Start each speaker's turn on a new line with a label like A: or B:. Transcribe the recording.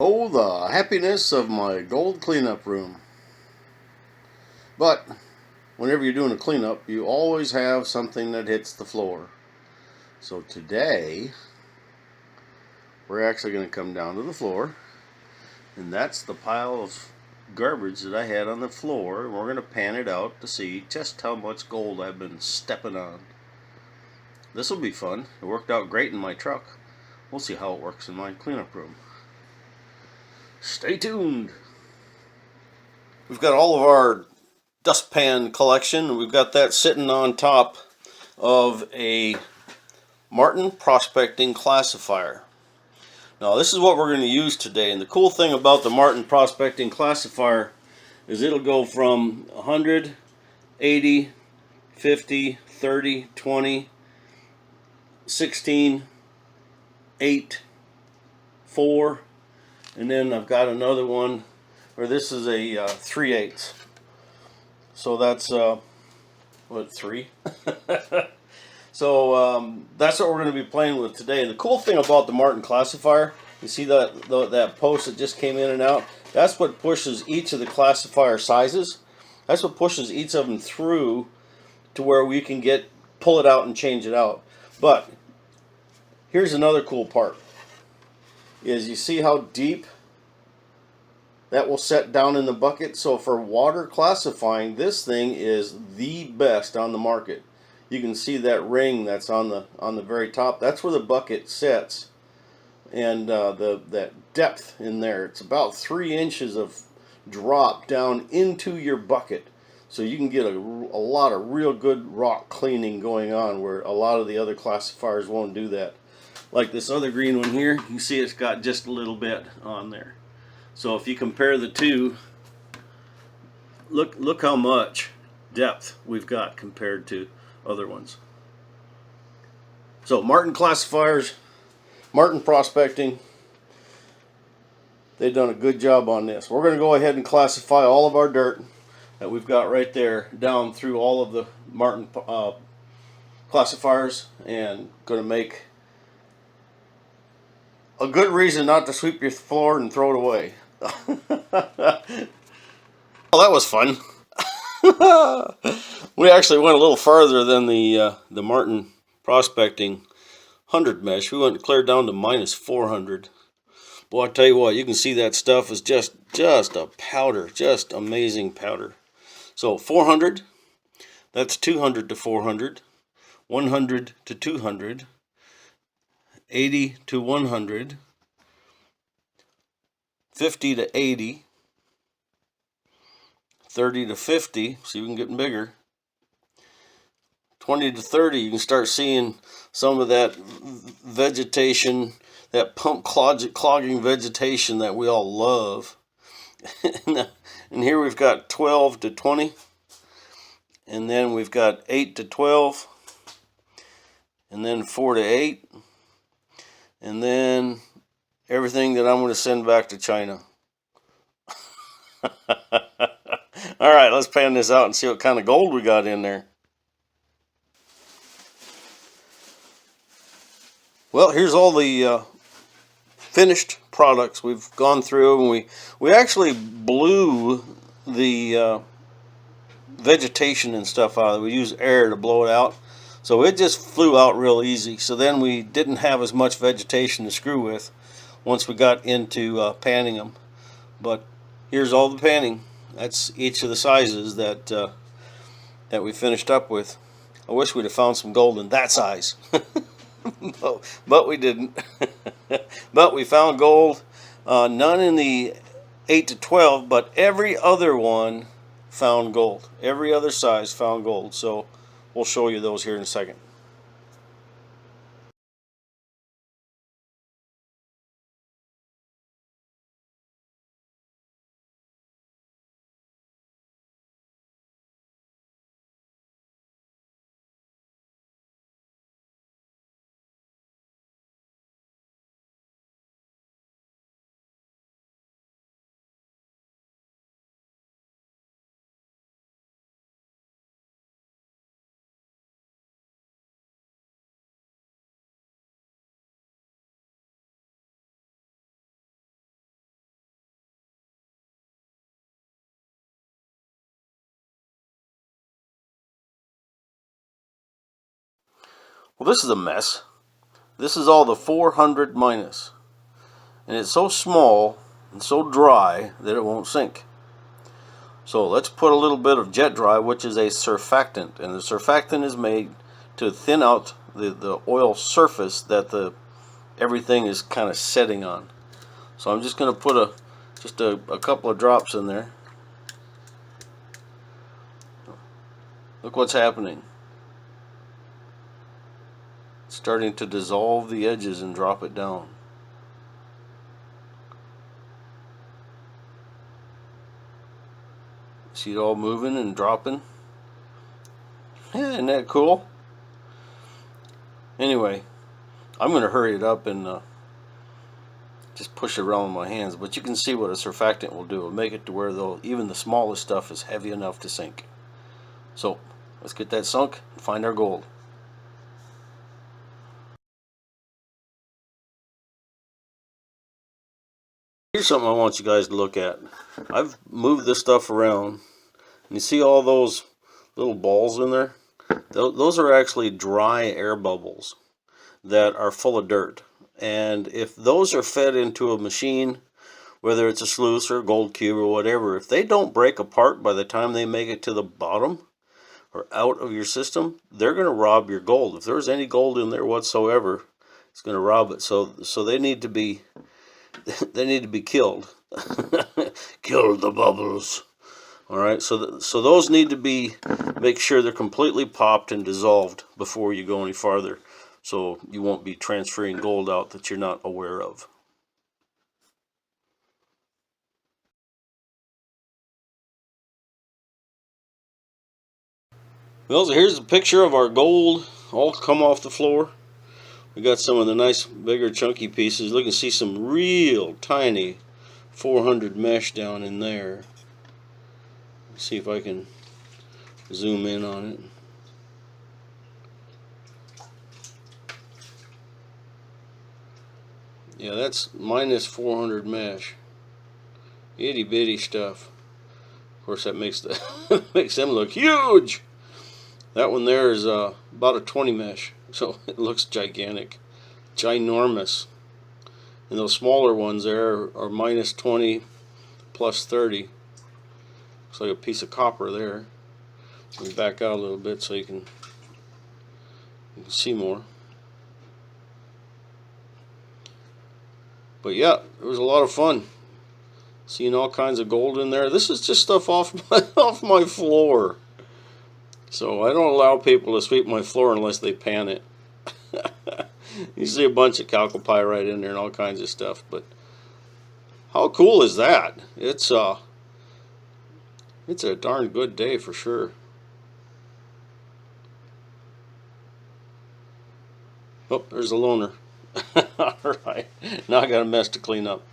A: Oh, the happiness of my gold cleanup room. But whenever you're doing a cleanup, you always have something that hits the floor. So today, we're actually going to come down to the floor, and that's the pile of garbage that I had on the floor, and we're going to pan it out to see just how much gold I've been stepping on. This will be fun. It worked out great in my truck. We'll see how it works in my cleanup room. Stay tuned. We've got all of our dustpan collection. We've got that sitting on top of a Martin Prospecting Classifier. Now this is what we're going to use today, and the cool thing about the Martin Prospecting Classifier is it'll go from 100, 80, 50, 30, 20, 16, 8, 4, and then I've got another one where this is a 3/8. So that's what, 3? So that's what we're going to be playing with today. And the cool thing about the Martin classifier, you see that post that just came in and out? That's what pushes each of the classifier sizes. That's what pushes each of them through to where we can pull it out and change it out. But here's another cool part, is you see how deep that will set down in the bucket. So for water classifying, this thing is the best on the market. You can see that ring that's on the very top. That's where the bucket sits, and that depth in there. It's about 3 inches of drop down into your bucket, so you can get a lot of real good rock cleaning going on, where a lot of the other classifiers won't do that. Like this other green one here, you can see it's got just a little bit on there. So if you compare the two, look how much depth we've got compared to other ones. So Martin classifiers, Martin prospecting, they've done a good job on this. We're going to go ahead and classify all of our dirt that we've got right there down through all of the Martin classifiers, and going to make a good reason not to sweep your floor and throw it away. Well, that was fun. We actually went a little farther than the Martin prospecting 100 mesh. We went clear down to minus 400. Boy, I tell you what, you can see that stuff is just a powder, just amazing powder. So 400, that's 200 to 400, 100 to 200, 80 to 100, 50 to 80, 30 to 50, see, we can get bigger. 20 to 30, you can start seeing some of that vegetation, that pump clogging vegetation that we all love. And here we've got 12 to 20, and then we've got 8 to 12, and then 4 to 8, and then everything that I'm going to send back to China. All right, let's pan this out and see what kind of gold we got in there. Well, here's all the finished products we've gone through, and we actually blew the vegetation and stuff out of it. We used air to blow it out, so it just flew out real easy. So then we didn't have as much vegetation to screw with once we got into panning them. But here's all the panning. That's each of the sizes that we finished up with. I wish we'd have found some gold in that size. But we didn't. But we found gold. None in the 8 to 12, but every other one found gold. Every other size found gold. So we'll show you those here in a second. Well, this is a mess. This is all the 400 minus. And it's so small and so dry that it won't sink. So let's put a little bit of jet dry, which is a surfactant. And the surfactant is made to thin out the oil surface that everything is kind of setting on. So I'm just going to put a couple of drops in there. Look what's happening. It's starting to dissolve the edges and drop it down. See it all moving and dropping? Yeah, isn't that cool? Anyway, I'm going to hurry it up and just push it around with my hands. But you can see what a surfactant will do. It'll make it to where even the smallest stuff is heavy enough to sink. So let's get that sunk and find our gold. Here's something I want you guys to look at. I've moved this stuff around. And you see all those little balls in there? Those are actually dry air bubbles that are full of dirt. And if those are fed into a machine, whether it's a sluice or a gold cube or whatever, if they don't break apart by the time they make it to the bottom or out of your system, they're going to rob your gold. If there's any gold in there whatsoever, it's going to rob it. So they need to be killed. Kill the bubbles. All right, so those need to make sure they're completely popped and dissolved before you go any farther, so you won't be transferring gold out that you're not aware of. Well, so here's a picture of our gold all come off the floor. We got some of the nice bigger chunky pieces. You can see some real tiny 400 mesh down in there. Let's see if I can zoom in on it. Yeah, that's minus 400 mesh. Itty bitty stuff. Of course, that makes makes them look huge. That one there is about a 20 mesh, so it looks gigantic, ginormous. And those smaller ones there are minus 20 plus 30. Looks like a piece of copper there. Let me back out a little bit so you can see more. But yeah, it was a lot of fun. Seeing all kinds of gold in there. This is just stuff off my floor. So I don't allow people to sweep my floor unless they pan it. You see a bunch of chalcopyrite in there and all kinds of stuff. But how cool is that? It's a darn good day for sure. Oh, there's a loner. Alright, now I got a mess to clean up.